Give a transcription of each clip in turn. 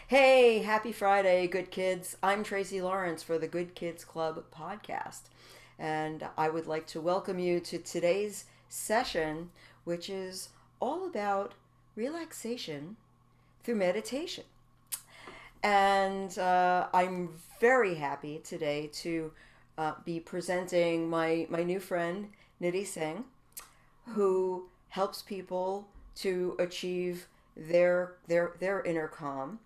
Hey, happy Friday, good kids. I'm Tracy Lawrence for the Good Kids Club podcast. And I would like to welcome you to today's session, which is all about relaxation through meditation. And I'm very happy today to be presenting my new friend, Nidhi Singh, who helps people to achieve their inner calm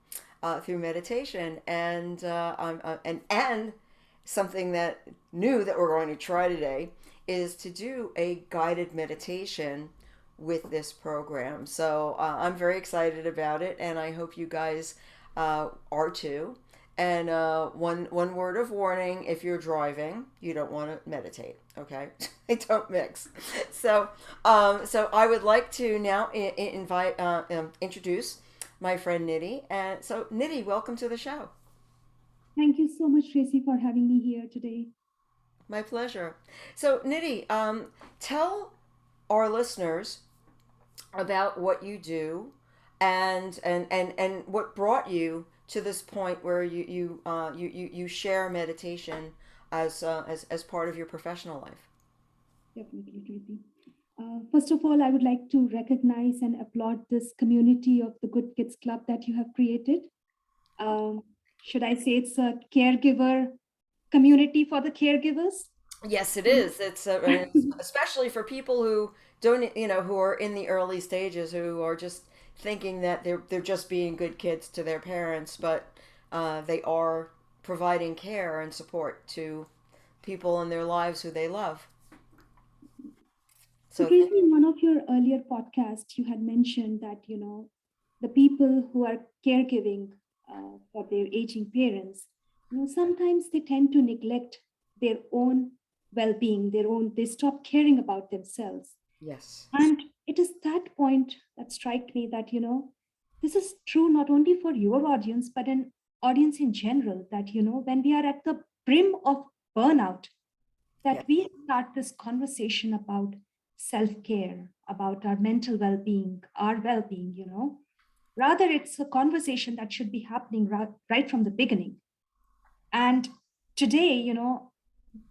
through meditation, and something that new that we're going to try today is to do a guided meditation with this program. So I'm very excited about it, and I hope you guys are too. And one word of warning: if you're driving, you don't want to meditate. Okay, they don't mix. So I would like to now introduce my friend Nidhi. And so Nidhi, welcome to the show. Thank you so much, Tracy, for having me here today. My pleasure. So Nidhi, tell our listeners about what you do and what brought you to this point where you share meditation as part of your professional life. Definitely, Tracy. First of all, I would like to recognize and applaud this community of the Good Kids Club that you have created. Um, should I say it's a caregiver community for the caregivers? Yes, it is. It's especially for people who don't, who are in the early stages, who are just thinking that they're just being good kids to their parents, but they are providing care and support to people in their lives who they love. So, So Tracy, in one of your earlier podcasts, you had mentioned that, the people who are caregiving for their aging parents, sometimes they tend to neglect their own well-being, they stop caring about themselves. yes, And it is that point that strike me that, this is true not only for your audience, but an audience in general, that, when we are at the brim of burnout, yes, that we start this conversation about self-care, about our mental well-being, our well-being, rather it's a conversation that should be happening right from the beginning. And today,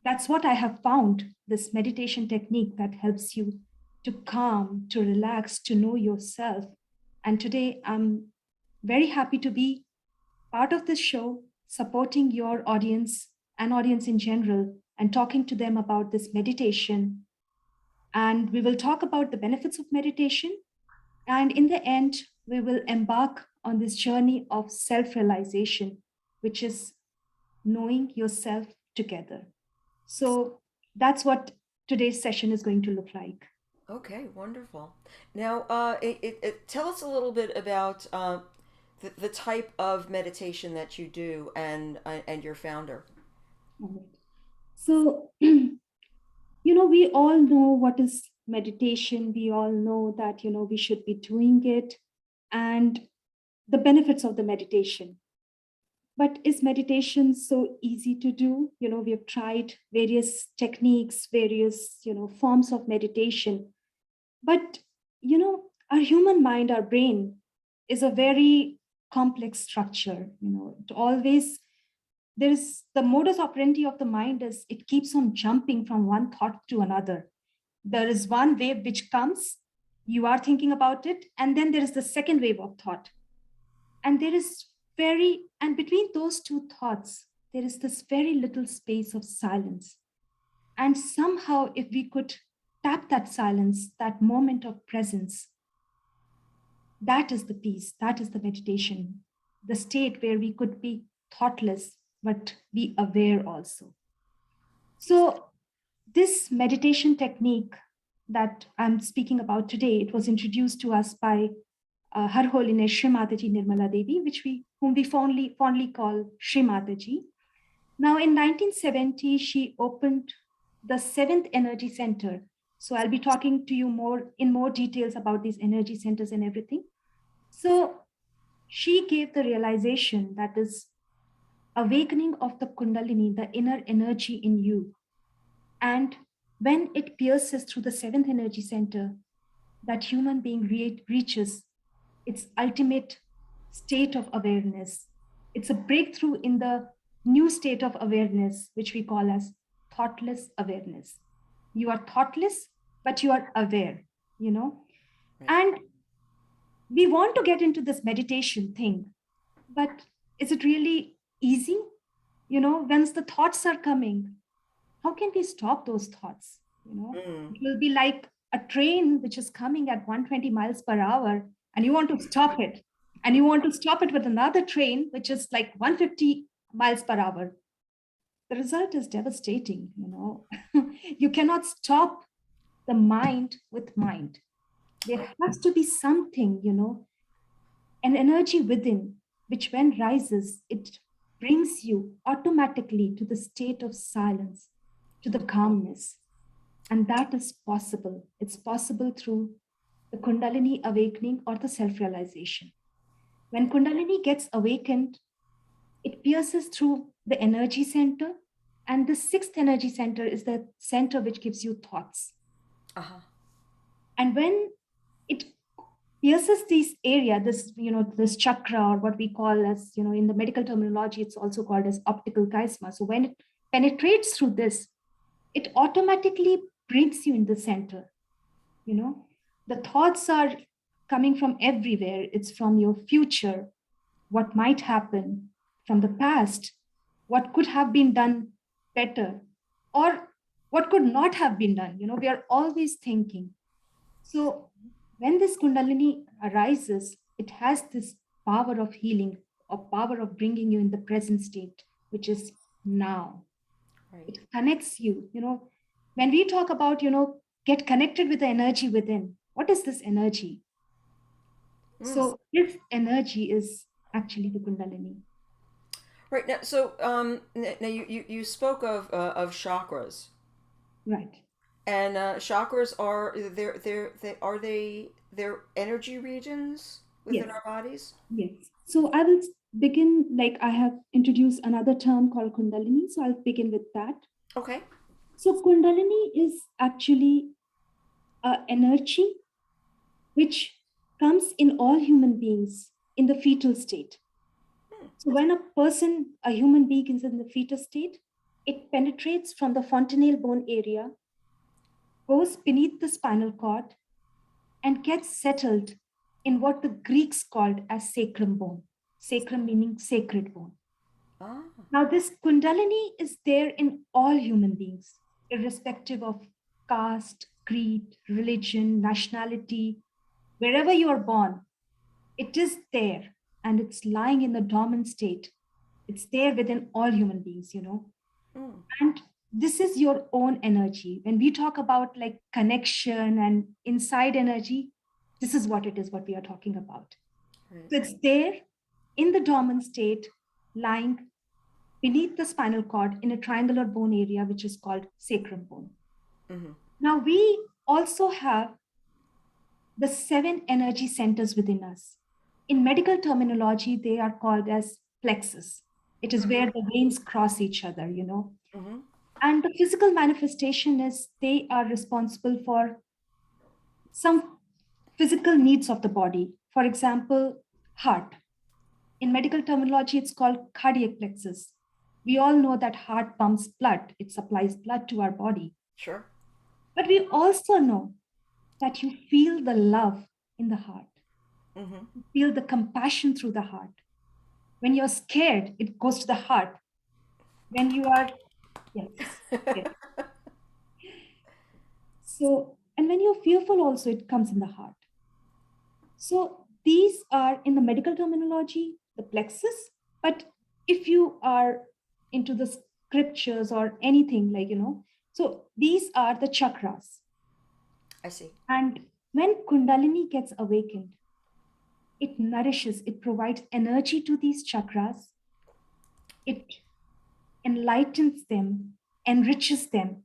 that's what I have found, this meditation technique that helps you to calm, to relax, to know yourself. And today I'm very happy to be part of this show, supporting your audience and audience in general, and talking to them about this meditation. And we will talk about the benefits of meditation. And in the end, we will embark on this journey of self realization, which is knowing yourself together. So that's what today's session is going to look like. okay, wonderful. Now, tell us a little bit about the type of meditation that you do and your founder. All right. So, we all know what is meditation. We all know that, we should be doing it and the benefits of the meditation. But is meditation so easy to do? We have tried various techniques, various, forms of meditation. But, our human mind, our brain is a very complex structure. It always, there is the modus operandi of the mind is it keeps on jumping from one thought to another. There is one wave which comes, you are thinking about it, and then there is the second wave of thought. And there is and between those two thoughts, there is this very little space of silence. And somehow, if we could tap that silence, that moment of presence, that is the peace, that is the meditation, the state where we could be thoughtless, but be aware also. So, this meditation technique that I'm speaking about today, it was introduced to us by Her Holiness Shri Mataji Nirmala Devi, whom we fondly call Shri Mataji. Now, in 1970, she opened the seventh energy center. So I'll be talking to you more details about these energy centers and everything. So she gave the realization that is awakening of the Kundalini, the inner energy in you. And when it pierces through the seventh energy center, that human being reaches its ultimate state of awareness. It's a breakthrough in the new state of awareness, which we call as thoughtless awareness. You are thoughtless, but you are aware, you know. Right. And we want to get into this meditation thing, but is it really easy? Once the thoughts are coming, how can we stop those thoughts? Mm. It will be like a train which is coming at 120 miles per hour, and you want to stop it. And you want to stop it with another train which is like 150 miles per hour. The result is devastating. You cannot stop the mind with mind. There has to be something, an energy within, which when rises, it brings you automatically to the state of silence, to the calmness. And that is possible. It's possible through the Kundalini awakening or the self realization. When Kundalini gets awakened, it pierces through the energy center. And the sixth energy center is the center which gives you thoughts. Uh-huh. And when it pierces this area, this chakra, or what we call as, in the medical terminology, it's also called as optical chiasma. So when it penetrates through this, it automatically brings you in the center. The thoughts are coming from everywhere. It's from your future, what might happen, from the past, what could have been done better, or what could not have been done. We are always thinking. So when this Kundalini arises, it has this power of healing, or power of bringing you in the present state, which is now. Right. It connects you. When we talk about, get connected with the energy within, what is this energy? Mm. So this energy is actually the Kundalini. Right now, so now you spoke of chakras, Right. and chakras are they're energy regions within Yes. our bodies. Yes. So I will begin, like I have introduced another term called Kundalini. So I'll begin with that. Okay. So Kundalini is actually a energy which comes in all human beings in the fetal state. Hmm. So when a human being is in the fetal state, it penetrates from the fontanelle bone area, goes beneath the spinal cord, and gets settled in what the Greeks called as sacrum bone. Sacrum meaning sacred bone. Ah. Now, this Kundalini is there in all human beings, irrespective of caste, creed, religion, nationality, wherever you are born, it is there and it's lying in the dormant state. It's there within all human beings. Mm. And this is your own energy. When we talk about like connection and inside energy, this is what it is, what we are talking about. Right. So it's there in the dormant state, lying beneath the spinal cord in a triangular bone area, which is called sacrum bone. Mm-hmm. Now, we also have the seven energy centers within us. In medical terminology, they are called as plexus. It is where the veins cross each other. Mm-hmm. And the physical manifestation is they are responsible for some physical needs of the body. For example, heart. In medical terminology, it's called cardiac plexus. We all know that heart pumps blood, it supplies blood to our body. Sure. But we also know that you feel the love in the heart, Mm-hmm. you feel the compassion through the heart. When you're scared, it goes to the heart. When you are, yes, yes. So, and when you're fearful, also, it comes in the heart. So, these are in the medical terminology, the plexus. But if you are into the scriptures or anything like, so these are the chakras. I see. And when Kundalini gets awakened, it nourishes, it provides energy to these chakras, it enlightens them, enriches them,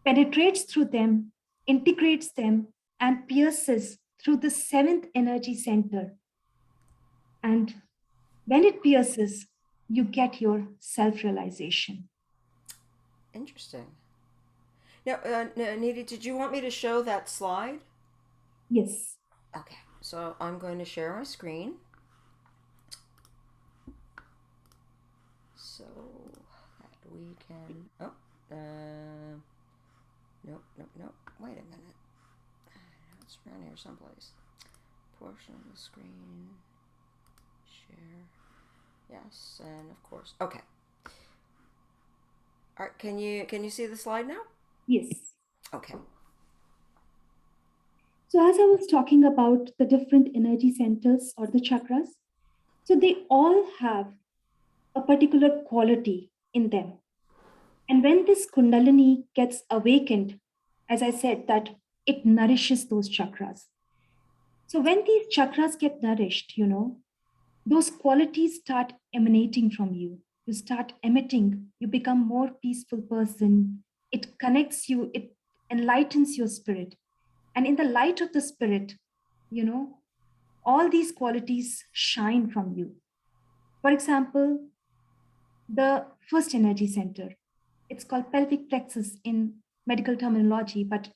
penetrates through them, integrates them, and pierces through the seventh energy center. And when it pierces, you get your self realization. Interesting. Now, Nidhi, did you want me to show that slide? Yes. Okay. So I'm going to share my screen. so that we can. Oh, nope. Wait a minute. It's around here someplace. Portion of the screen. Share. Yes, and of course. Okay. All right. Can you see the slide now? Yes. Okay. So, as I was talking about the different energy centers or the chakras, so they all have a particular quality in them. And when this Kundalini gets awakened, as I said, that it nourishes those chakras. So, when these chakras get nourished, those qualities start emanating from you. You start emitting, you become more peaceful person. It connects you, it enlightens your spirit. And in the light of the spirit, you know, all these qualities shine from you. For example, the first energy center, it's called pelvic plexus in medical terminology, but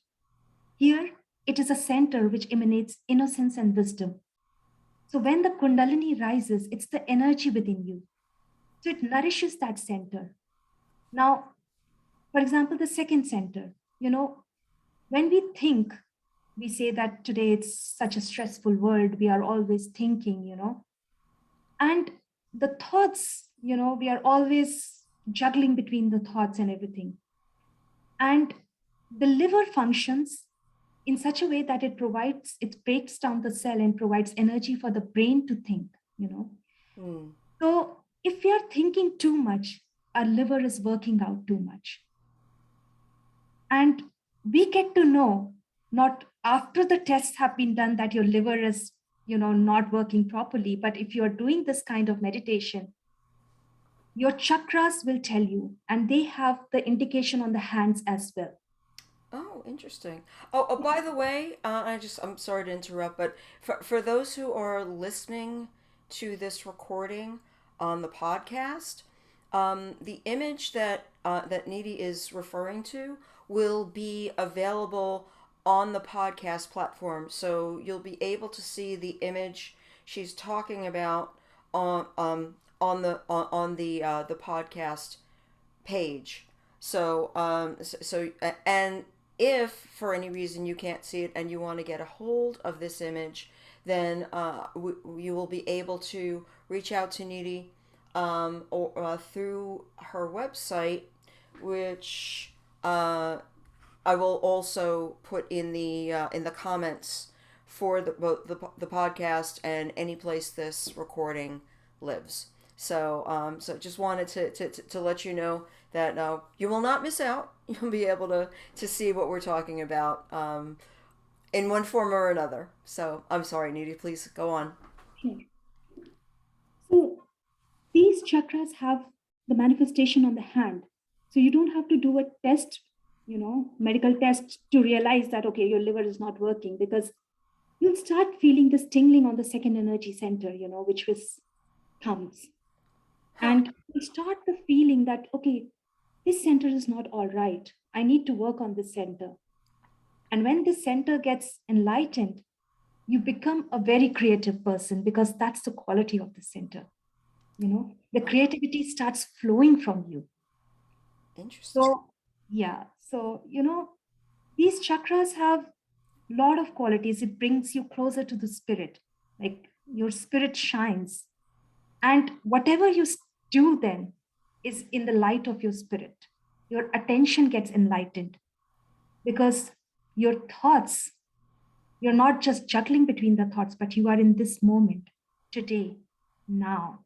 here it is a center which emanates innocence and wisdom. So when the Kundalini rises, it's the energy within you. So it nourishes that center. Now, for example, the second center, when we think, we say that today it's such a stressful world, we are always thinking, and the thoughts, we are always juggling between the thoughts and everything. And the liver functions in such a way that it breaks down the cell and provides energy for the brain to think. Hmm. So if we are thinking too much, our liver is working out too much. And we get to know not after the tests have been done that your liver is, not working properly, but if you are doing this kind of meditation, your chakras will tell you, and they have the indication on the hands as well. Oh, interesting. Oh, by the way, I'm sorry to interrupt, but for those who are listening to this recording on the podcast, the image that Nidhi is referring to will be available on the podcast platform, so you'll be able to see the image she's talking about on the podcast page. And if for any reason you can't see it and you want to get a hold of this image, then you will be able to reach out to Nidhi or through her website, which I will also put in the comments for both the podcast and any place this recording lives. So just wanted to let you know that you will not miss out. You'll be able to see what we're talking about in one form or another. So I'm sorry, Nidhi, please go on. Sure. So these chakras have the manifestation on the hand. So you don't have to do a test, medical test to realize that, okay, your liver is not working, because you'll start feeling this tingling on the second energy center, which was thumbs. Huh. And you start the feeling that, okay, this center is not all right. I need to work on this center. And when this center gets enlightened, you become a very creative person, because that's the quality of the center. The creativity starts flowing from you. Interesting. So, yeah. So, these chakras have a lot of qualities. It brings you closer to the spirit. Like your spirit shines. And whatever you do then is in the light of your spirit. Your attention gets enlightened, because your thoughts, you're not just juggling between the thoughts, but you are in this moment, today, now.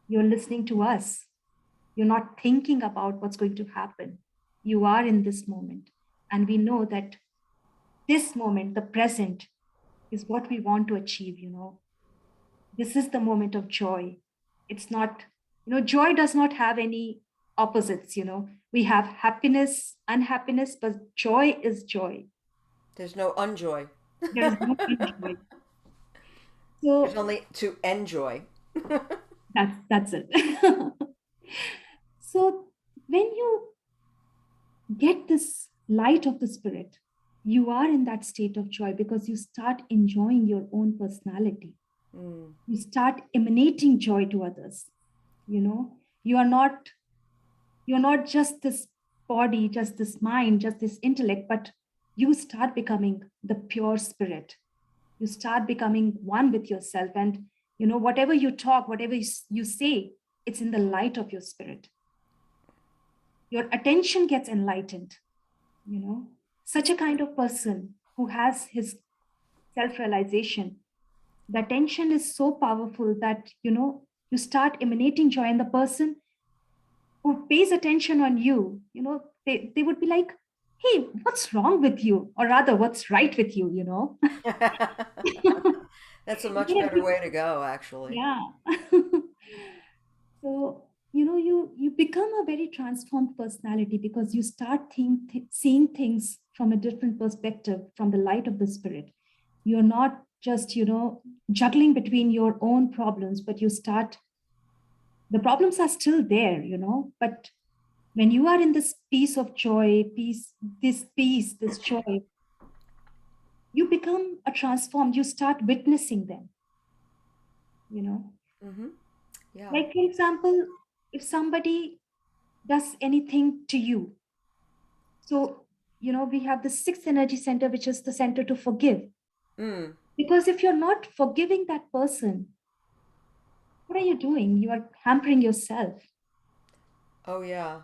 You're listening to us. You're not thinking about what's going to happen. You are in this moment. And we know that this moment, the present, is what we want to achieve. This is the moment of joy. It's not, joy does not have any opposites. We have happiness, unhappiness, but joy is joy. There's no unjoy. There is no joy. There's So only to enjoy. that's it. So when you get this light of the spirit, you are in that state of joy, because you start enjoying your own personality. Mm. You start emanating joy to others. you know You are not, you're not just this body, just this mind, just this intellect, but you start becoming the pure spirit. You start becoming one with yourself. And, whatever you talk, whatever you say, it's in the light of your spirit. Your attention gets enlightened, you know. Such a kind of person who has his self realization, the attention is so powerful that, you start emanating joy. And the person who pays attention on you, they would be like, hey, what's wrong with you? Or rather, what's right with you, That's a much Yeah, better way to go, actually. yeah. So, you become a very transformed personality because you start seeing things from a different perspective, from the light of the spirit. You're not just, juggling between your own problems, but the problems are still there, but when you are in this peace of joy, peace, this joy, you become a transformed, you start witnessing them, you know. Mm-hmm. Yeah. Like, for example, if somebody does anything to you, so, we have the sixth energy center, which is the center to forgive. Mm. Because if you're not forgiving that person, what are you doing? You are hampering yourself. Oh yeah.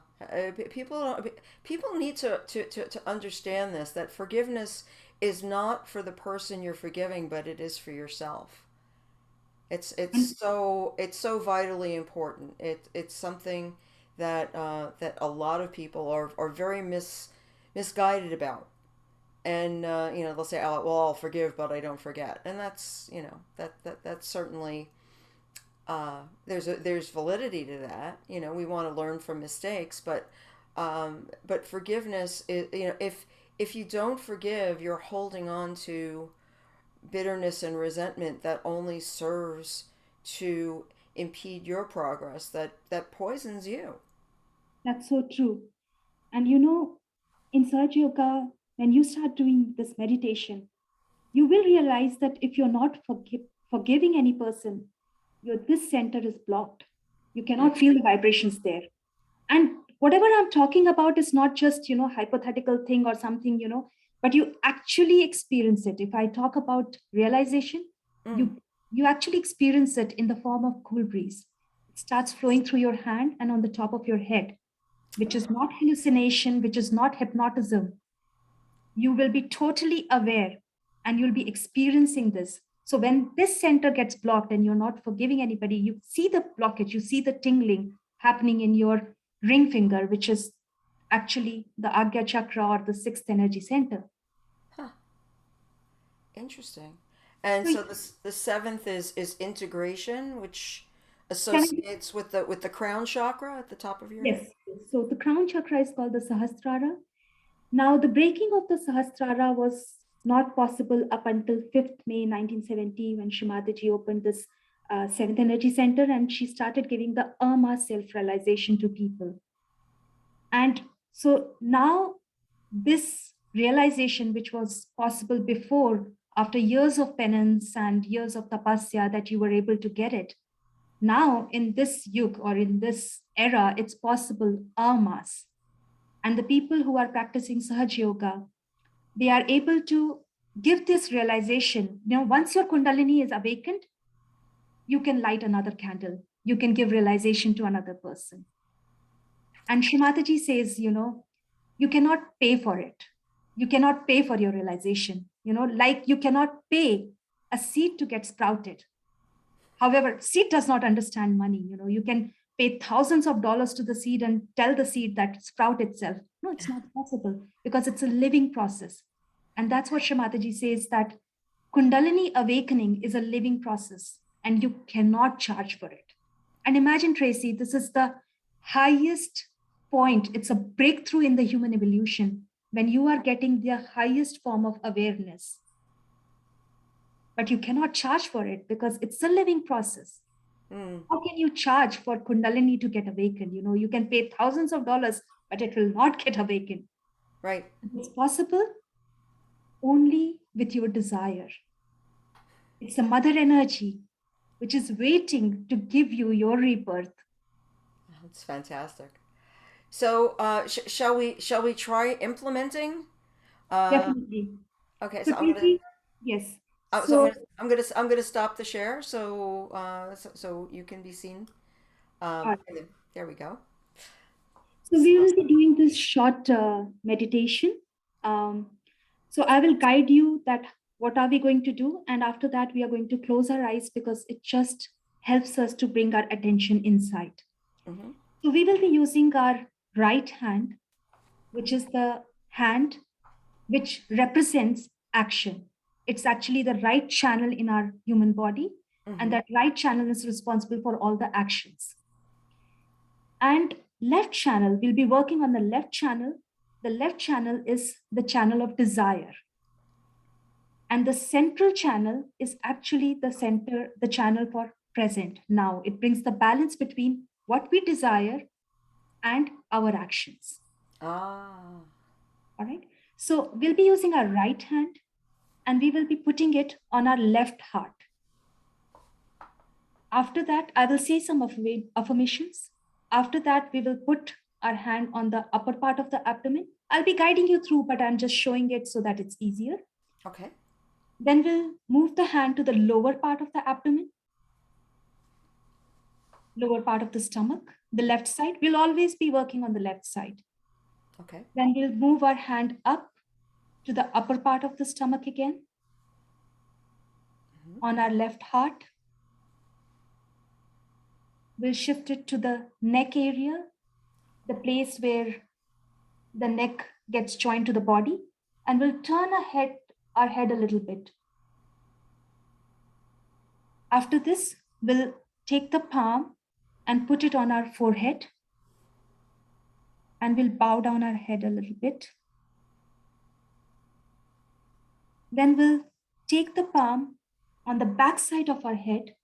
People need to understand this, that forgiveness is not for the person you're forgiving, but it is for yourself. And It's so vitally important. It's something that a lot of people are very misguided about. And they'll say, "Oh, well, I'll forgive, but I don't forget," and that's that's certainly there's validity to that. We want to learn from mistakes, but forgiveness is, if you don't forgive, you're holding on to bitterness and resentment that only serves to impede your progress, that poisons you. that's so true. And in Surge Yoga, when you start doing this meditation, you will realize that if you're not forgiving any person, this center is blocked. You Mm. cannot feel the vibrations there. And whatever I'm talking about is not just, hypothetical thing or something, but you actually experience it. If I talk about realization, Mm. you actually experience it in the form of cool breeze. It starts flowing through your hand and on the top of your head, which is not hallucination, which is not hypnotism. You will be totally aware and you'll be experiencing this. So when this center gets blocked and you're not forgiving anybody, you see the blockage, you see the tingling happening in your ring finger, which is actually the Agya chakra or the sixth energy center. Huh. Interesting. And So so the seventh is integration, which seven, associates with the crown chakra at the top of your head. yes. So the crown chakra is called the Sahasrara. Now, the breaking of the Sahasrara was not possible up until 5th May 1970 when Shrimati opened this seventh energy center and she started giving the Ama self realization to people. And so now, this realization, which was possible before, after years of penance and years of tapasya, that you were able to get it, now in this yug or in this era, it's possible Amas. And the people who are practicing Sahaj Yoga, they are able to give this realization. Once your Kundalini is awakened, you can light another candle. You can give realization to another person. And Shrimataji says, you cannot pay for it. You cannot pay for your realization. Like you cannot pay a seed to get sprouted. However, seed does not understand money. You can pay thousands of dollars to the seed and tell the seed that sprout itself. No, it's not possible because it's a living process. And that's what Shrimataji says, that Kundalini awakening is a living process and you cannot charge for it. And imagine, Tracy, this is the highest point. It's a breakthrough in the human evolution when you are getting the highest form of awareness, but you cannot charge for it because it's a living process. Mm. How can you charge for Kundalini to get awakened? You can pay thousands of dollars, but it will not get awakened. Right. It's possible only with your desire. It's the mother energy which is waiting to give you your rebirth. It's fantastic. So, shall we try implementing? Uh, Definitely. okay, So so I'm gonna Tracy, yes. oh, so So I'm gonna stop the share so so you can be seen. uh, And then, there we go. so we So, will be doing this short meditation. Um, so I will guide you that what are we going to do, and after that we are going to close our eyes because it just helps us to bring our attention inside. hmm. So we will be using our right hand, which is the hand which represents action. It's actually the right channel in our human body, and Hmm. that right channel is responsible for all the actions. And left channel, we'll be working on the left channel. The left channel is the channel of desire. And the central channel is actually the channel for present. Now it brings the balance between what we desire and our actions. Ah, All right. So we'll be using our right hand and we will be putting it on our left heart. After that, I will say some affirmations. After that, we will put our hand on the upper part of the abdomen. I'll be guiding you through, but I'm just showing it so that it's easier. okay. Then we'll move the hand to the lower part of the abdomen, lower part of the stomach, the left side. We'll always be working on the left side. Okay. Then we'll move our hand up to the upper part of the stomach again, Hmm. on our left heart. We'll shift it to the neck area, the place where the neck gets joined to the body, and we'll turn our head a little bit. After this, we'll take the palm and put it on our forehead, and we'll bow down our head a little bit. Then we'll take the palm on the back side of our head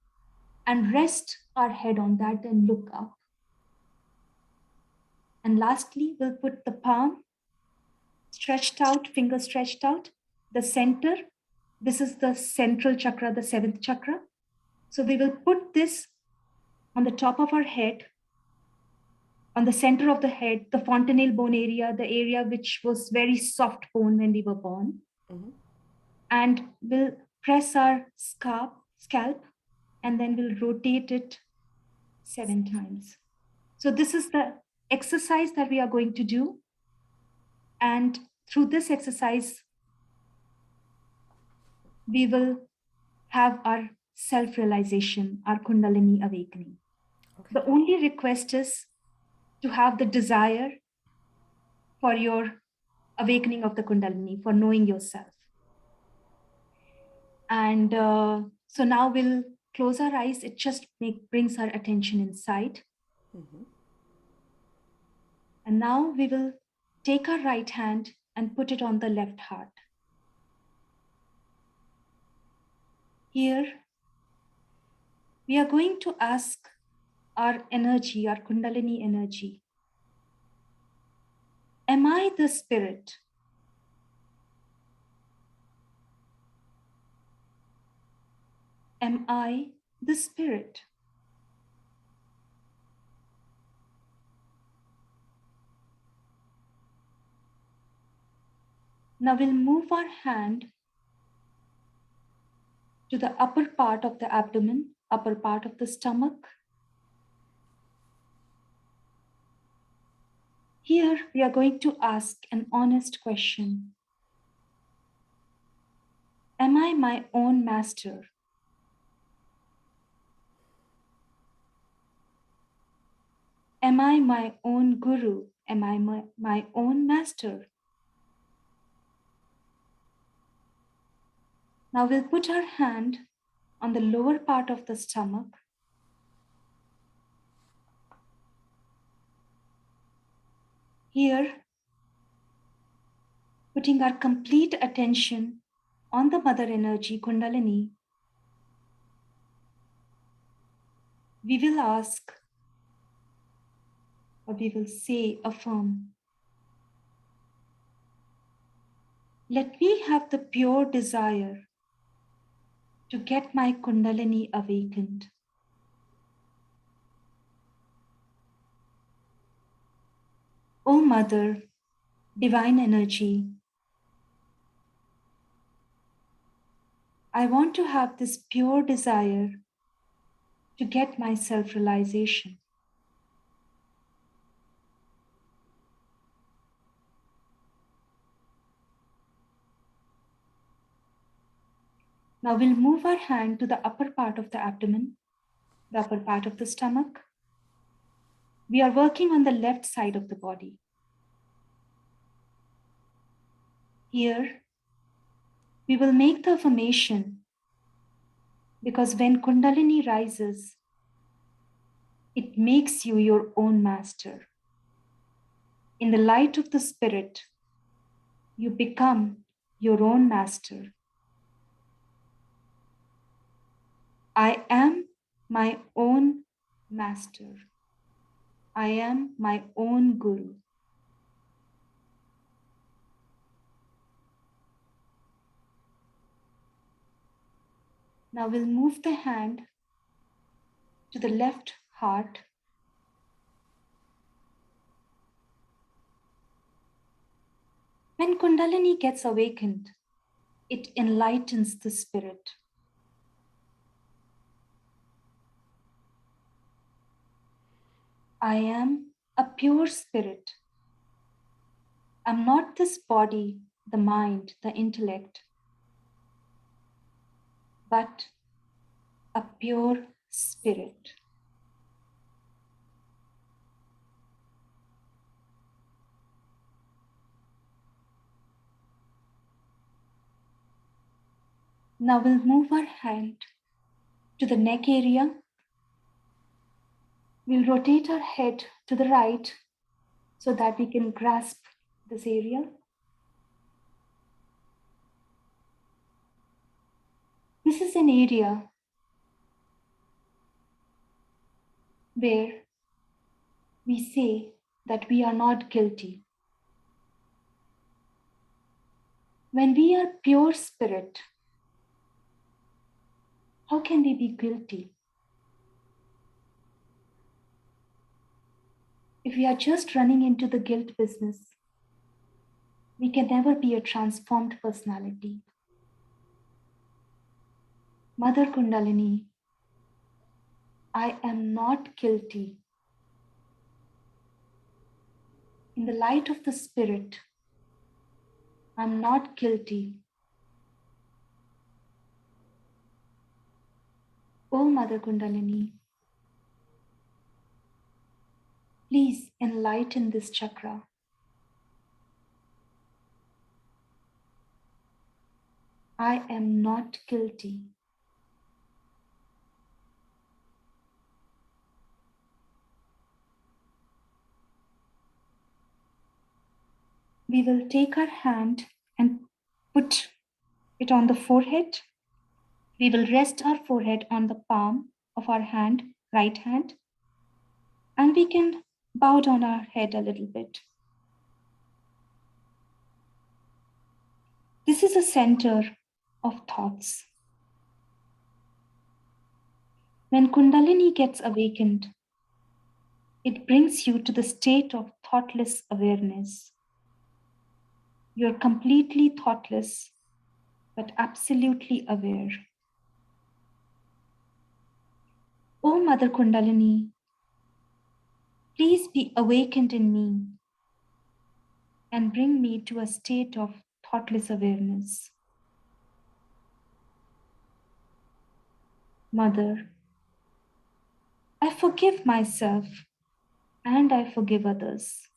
and rest our head on that and look up. And lastly, we'll put the palm stretched out, finger stretched out, the center. This is the central chakra, the seventh chakra. So we will put this on the top of our head, on the center of the head, the fontanelle bone area, the area which was very soft bone when we were born. Hmm. And we'll press our scalp, and then we'll rotate it 7 times. So this is the exercise that we are going to do. And through this exercise, we will have our self-realization, our Kundalini awakening. Okay. The only request is to have the desire for your awakening of the Kundalini, for knowing yourself. And so now we'll close our eyes. It just brings our attention inside. Hmm. And now we will take our right hand and put it on the left heart. Here, we are going to ask our energy, our Kundalini energy. Am I the spirit? Am I the spirit? Now we'll move our hand to the upper part of the abdomen, upper part of the stomach. Here we are going to ask an honest question. Am I my own master? Am I my own guru? Am I my own master? Now we'll put our hand on the lower part of the stomach. Here, putting our complete attention on the mother energy, Kundalini, we will ask, or we will say, affirm, let me have the pure desire to get my Kundalini awakened. O Mother, Divine Energy, I want to have this pure desire to get my self realization. Now we'll move our hand to the upper part of the abdomen, the upper part of the stomach. We are working on the left side of the body. Here, we will make the affirmation because when Kundalini rises, it makes you your own master. In the light of the Spirit, you become your own master. I am my own master. I am my own guru. Now we'll move the hand to the left heart. When Kundalini gets awakened, it enlightens the spirit. I am a pure spirit. I'm not this body, the mind, the intellect, but a pure spirit. Now we'll move our hand to the neck area. We'll rotate our head to the right so that we can grasp this area. This is an area where we say that we are not guilty. When we are pure spirit, how can we be guilty? If we are just running into the guilt business, we can never be a transformed personality. Mother Kundalini, I am not guilty. In the light of the Spirit, I'm not guilty. Oh Mother Kundalini, please enlighten this chakra. I am not guilty. We will take our hand and put it on the forehead. We will rest our forehead on the palm of our hand, right hand, and we can bow down our head a little bit. This is a center of thoughts. When Kundalini gets awakened, it brings you to the state of thoughtless awareness. You're completely thoughtless, but absolutely aware. Oh Mother Kundalini, please be awakened in me and bring me to a state of thoughtless awareness. Mother, I forgive myself and I forgive others.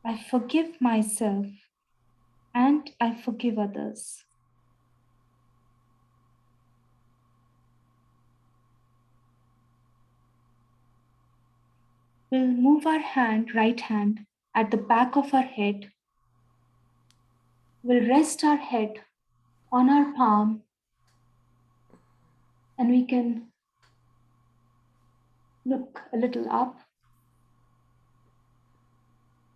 I forgive myself and I forgive others. We'll move our hand, right hand, at the back of our head. We'll rest our head on our palm and we can look a little up,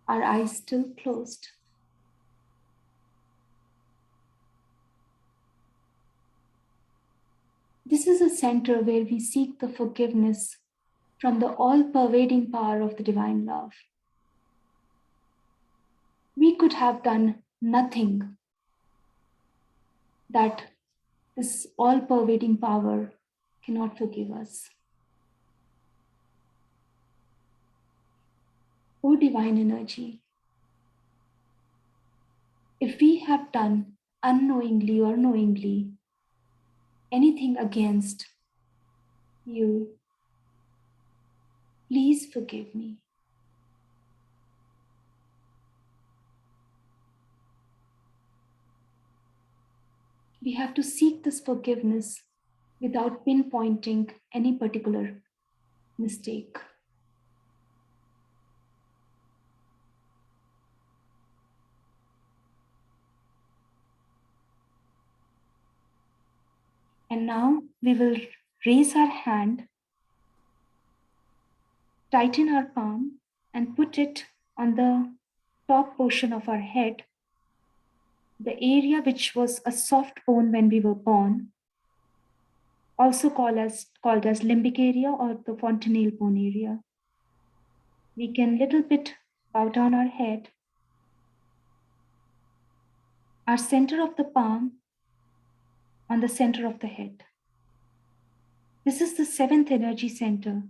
our eyes still closed. This is a center where we seek the forgiveness from the all pervading power of the divine love. We could have done nothing that this all pervading power cannot forgive us. O divine energy, if we have done unknowingly or knowingly anything against you, please forgive me. We have to seek this forgiveness without pinpointing any particular mistake. And now we will raise our hand, tighten our palm, and put it on the top portion of our head, the area which was a soft bone when we were born, also called as limbic area or the fontanelle bone area. We can little bit bow down our head. Our center of the palm on the center of the head. This is the seventh energy center,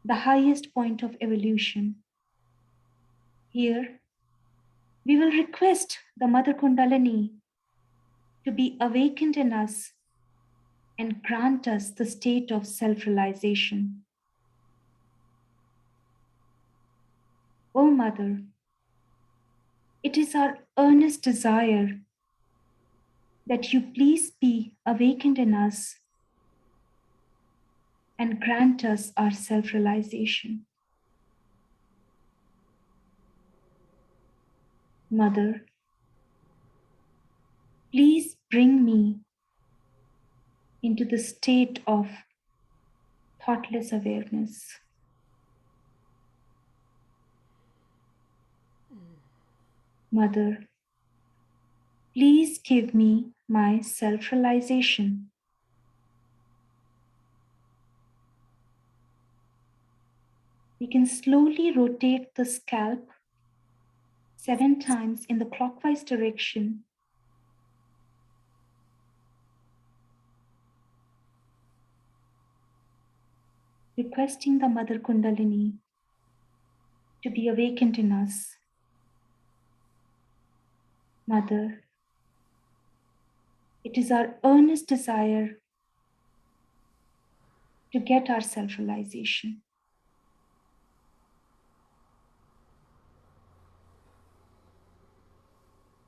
the highest point of evolution. Here, we will request the Mother Kundalini to be awakened in us and grant us the state of self-realization. O Mother, it is our earnest desire that you please be awakened in us and grant us our self-realization. Mother, please bring me into the state of thoughtless awareness. Mother, please give me my self-realization. We can slowly rotate the scalp 7 times in the clockwise direction. Requesting the Mother Kundalini to be awakened in us. Mother, it is our earnest desire to get our self-realization.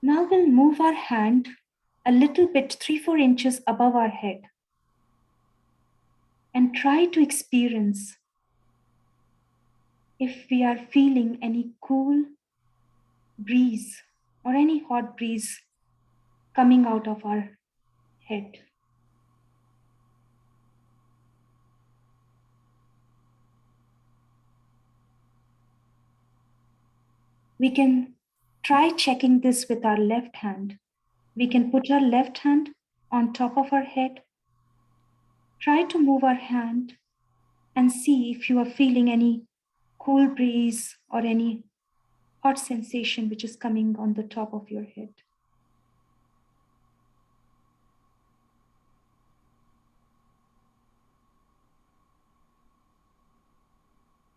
Now we'll move our hand a little bit 3-4 inches above our head and try to experience if we are feeling any cool breeze or any hot breeze coming out of our head. We can try checking this with our left hand. We can put our left hand on top of our head. Try to move our hand and see if you are feeling any cool breeze or any hot sensation which is coming on the top of your head.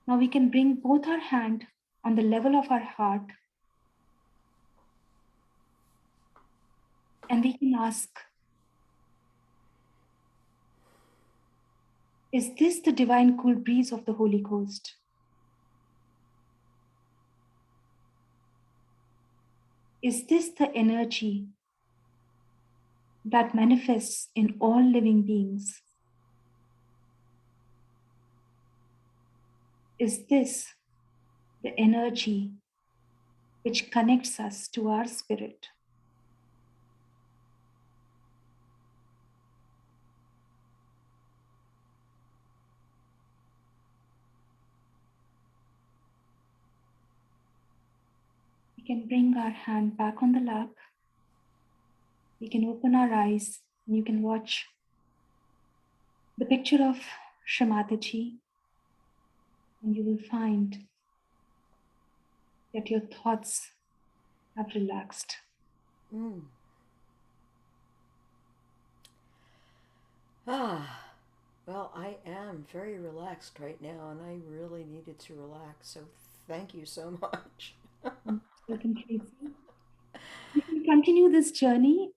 Now we can bring both our hands on the level of our heart and we can ask, is this the divine cool breeze of the Holy Ghost? Is this the energy that manifests in all living beings? Is this the energy which connects us to our spirit? We can bring our hand back on the lap. We can open our eyes and you can watch the picture of Shramataji, and you will find that your thoughts have relaxed. Mm. Ah, well, I am very relaxed right now, and I really needed to relax. So thank you so much. Welcome, Tracy. We can continue this journey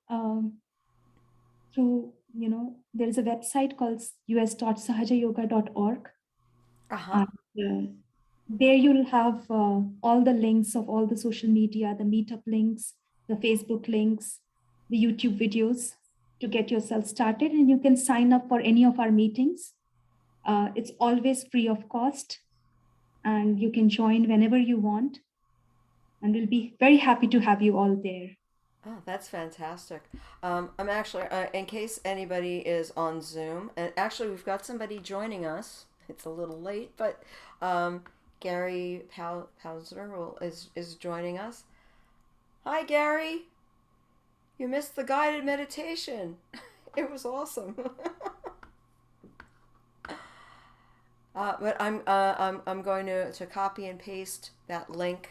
through, there is a website called us.sahajayoga.org. Uh huh. And there you'll have all the links of all the social media, the meetup links, the Facebook links, the YouTube videos to get yourself started. And you can sign up for any of our meetings. It's always free of cost, and you can join whenever you want. And we'll be very happy to have you all there. Oh, that's fantastic. I'm actually, in case anybody is on Zoom, and actually we've got somebody joining us. It's a little late, but Gary Pausner is joining us. Hi, Gary. You missed the guided meditation. It was awesome. But I'm going to copy and paste that link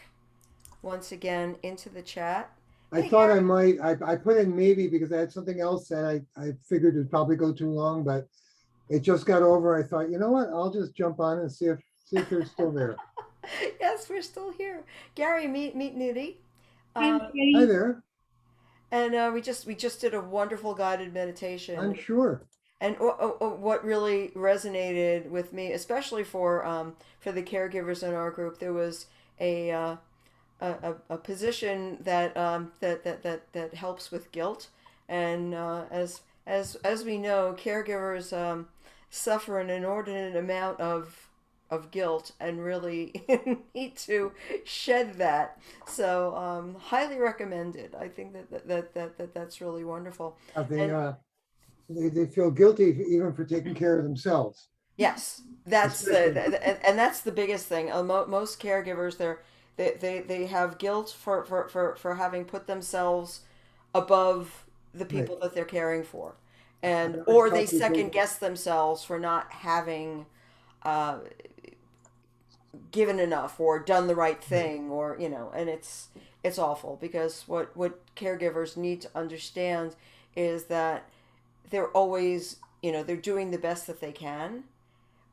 once again into the chat. I Hey, thought I Gary. might, I put in maybe because I had something else that I figured would probably go too long, but it just got over. I thought, you know what, I'll just jump on and see if they're still there. Yes, we're still here. Gary, meet Nidhi. Thanks, Uh, Hi Gary. there, and we just did a wonderful guided meditation. I'm sure. And what really resonated with me, especially for the caregivers in our group, there was a a position that helps with guilt, and as we know, caregivers suffer an inordinate amount of guilt and really need to shed that. So highly recommended. I think that's really wonderful. They, And they feel guilty even for taking care of themselves, yes, that's especially. and that's the biggest thing. Most caregivers, they have guilt for having put themselves above the Right. people that they're caring for, I and always or they tell second people, guess themselves for not having uh, given enough or done the right right. thing, or and it's awful because what caregivers need to understand is that they're always they're doing the best that they can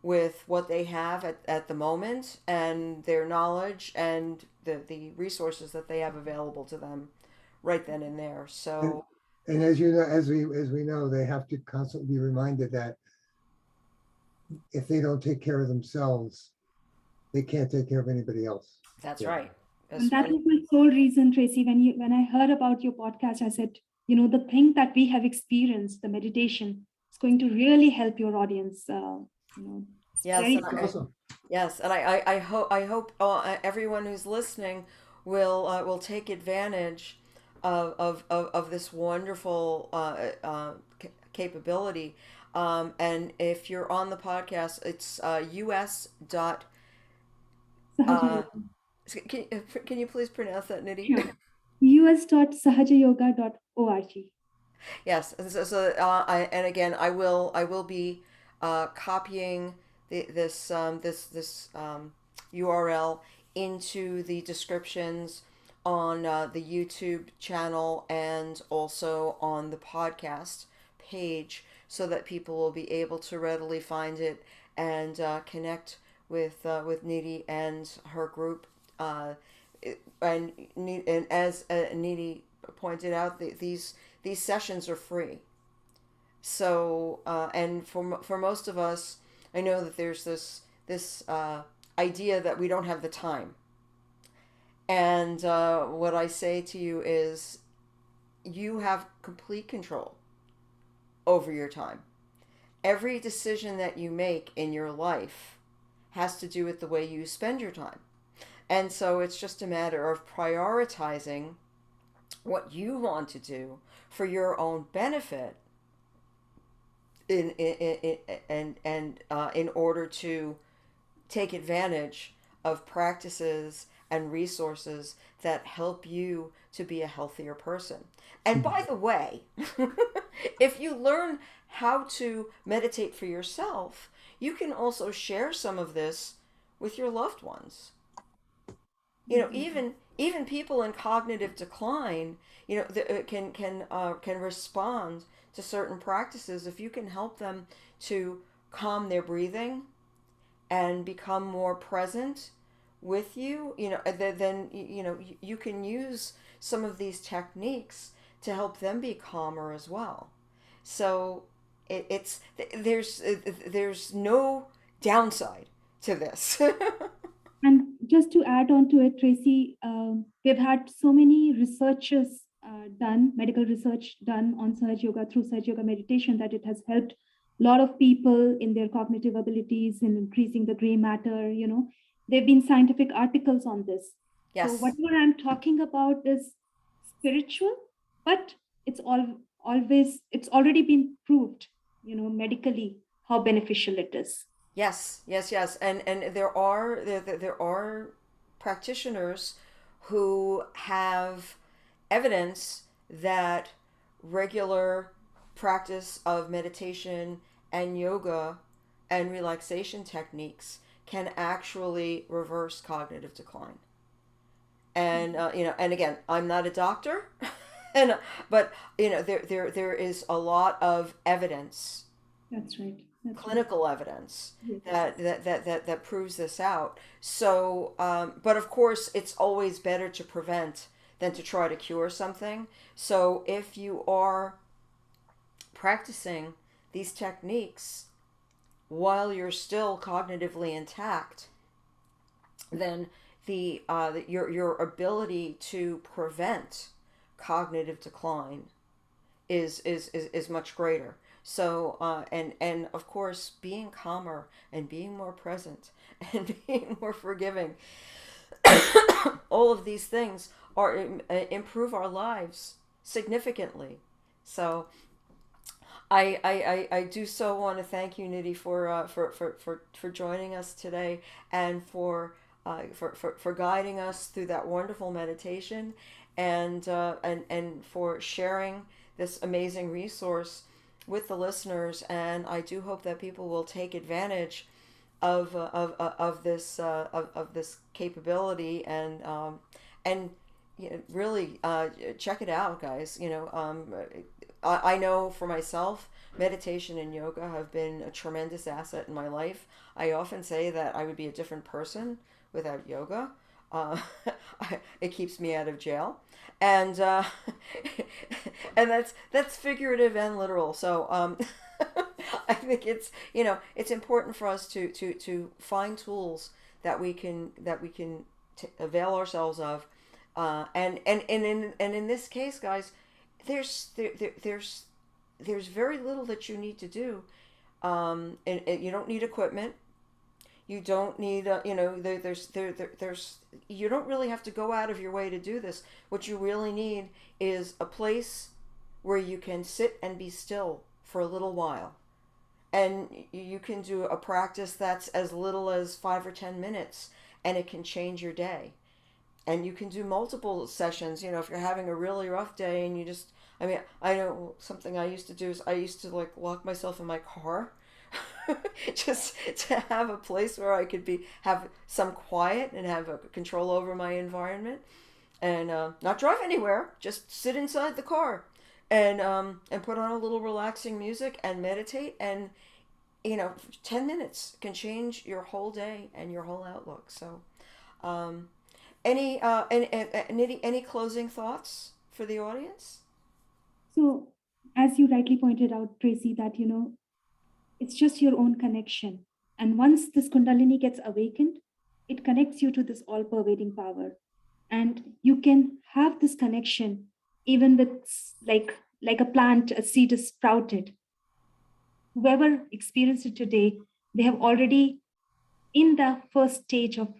with what they have at the moment and their knowledge and the resources that they have available to them right then and there. And, So and as you know, as we know, they have to constantly be reminded that if they don't take care of themselves, they can't take care of anybody else. that's Yeah. right. And That's that right. was my sole reason, Tracy. When I heard about your podcast, I said, the thing that we have experienced, the meditation, is going to really help your audience. It's Yes, very and powerful. Awesome. yes, and I hope everyone who's listening will take advantage of this wonderful capability. And if you're on the podcast, it's us dot. Sahaja Uh, Yoga. can you please pronounce that, Nidhi? Sure. us.sahajayoga.org. Yes, and and again, I will be copying this URL into the descriptions on the YouTube channel and also on the podcast page, so that people will be able to readily find it and connect with Needy and her group. Uh, and as Needy pointed out, these sessions are free. So and for most of us, I know that there's this idea that we don't have the time. And what I say to you is, you have complete control over your time. Every decision that you make in your life has to do with the way you spend your time. And so it's just a matter of prioritizing what you want to do for your own benefit in order to take advantage of practices and resources that help you to be a healthier person. And by the way, if you learn how to meditate for yourself, you can also share some of this with your loved ones. You know, Exactly. even people in cognitive decline, you know, can respond to certain practices if you can help them to calm their breathing and become more present with you. You know, then you know you can use some of these techniques to help them be calmer as well. So it's there's no downside to this. And just to add on to it, Tracy, we've had so many researches done, medical research done on Sahaj Yoga through Sahaj Yoga meditation, that it has helped a lot of people in their cognitive abilities, in increasing the gray matter. There have been scientific articles on this. So Yes. whatever I'm talking about is spiritual, but it's already been proved, medically, how beneficial it is. Yes, yes, yes, and there are practitioners who have evidence that regular practice of meditation and yoga and relaxation techniques can actually reverse cognitive decline. And you know, and again, I'm not a doctor, and but you know, there is a lot of evidence, That's right. That's right. clinical evidence Yes. that proves this out. So, but of course, it's always better to prevent than to try to cure something. So, if you are practicing these techniques while you're still cognitively intact, then your ability to prevent cognitive decline is much greater. So and of course, being calmer and being more present and being more forgiving, all of these things are improve our lives significantly. So I do so want to thank you, Nidhi, for joining us today and for guiding us through that wonderful meditation and for sharing this amazing resource with the listeners. And I do hope that people will take advantage of this capability and you know, really check it out, guys. I know for myself, meditation and yoga have been a tremendous asset in my life. I often say that I would be a different person without yoga. Uh, it keeps me out of jail, and and that's figurative and literal. So I think it's important for us to find tools that we can avail ourselves of, and in this case, guys, there's there, there, there's very little that you need to do. And you don't need equipment. You don't need, there's, you don't really have to go out of your way to do this. What you really need is a place where you can sit and be still for a little while. And you can do a practice that's as little as 5 or 10 minutes, and it can change your day. And you can do multiple sessions. If you're having a really rough day and you just, I mean, I know something I used to do is I used to like lock myself in my car just to have a place where I could have some quiet and have a control over my environment and not drive anywhere, just sit inside the car and put on a little relaxing music and meditate. And 10 minutes can change your whole day and your whole outlook. So um, any closing thoughts for the audience? So, as you rightly pointed out, Tracy, that it's just your own connection. And once this Kundalini gets awakened, it connects you to this all pervading power. And you can have this connection even with like a plant, a seed is sprouted. Whoever experienced it today, they have already in the first stage of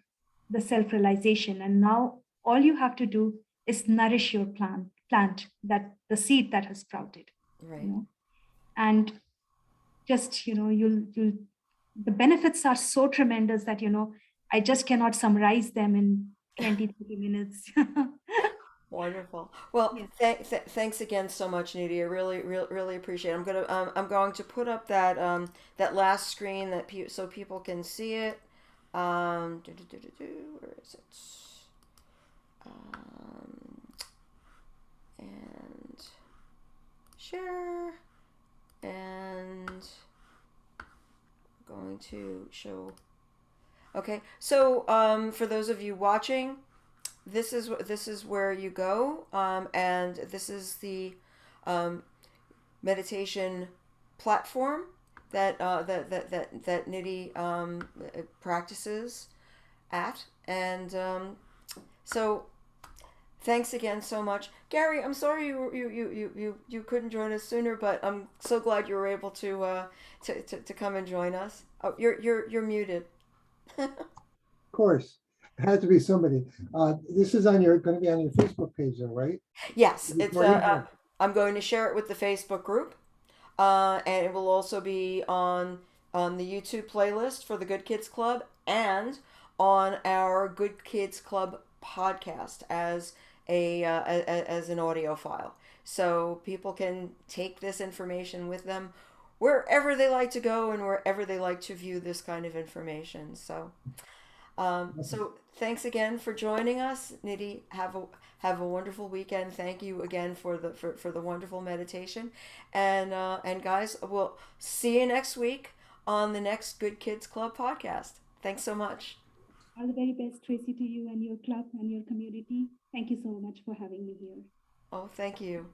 the self-realization. And now all you have to do is nourish your plant, that the seed that has sprouted, you Right. know, and just you'll the benefits are so tremendous that I just cannot summarize them in 20, 30 minutes. Wonderful. Well, Yes. thanks again so much, Nidhi. I really appreciate it. I'm going to put up that that last screen that so people can see it. Where is it? Um, and share, and going to show. Okay, so for those of you watching, this is where you go, and this is the um, meditation platform that Nidhi practices at, and so thanks again so much, Gary. I'm sorry you couldn't join us sooner, but I'm so glad you were able to come and join us. Oh, you're muted. Of course, it had to be somebody. This is on your, going to be on your Facebook page though, right? Yes, it's Recording? Yeah. I'm going to share it with the Facebook group, and it will also be on the YouTube playlist for the Good Kids Club and on our Good Kids Club podcast as an audio file, so people can take this information with them wherever they like to go and wherever they like to view this kind of information. So thanks again for joining us, Nidhi. Have a wonderful weekend. Thank you again for the wonderful meditation, and guys, we'll see you next week on the next Good Kids Club podcast. Thanks so much. All the very best, Tracy, to you and your club and your community. Thank you so much for having me here. Oh, thank you.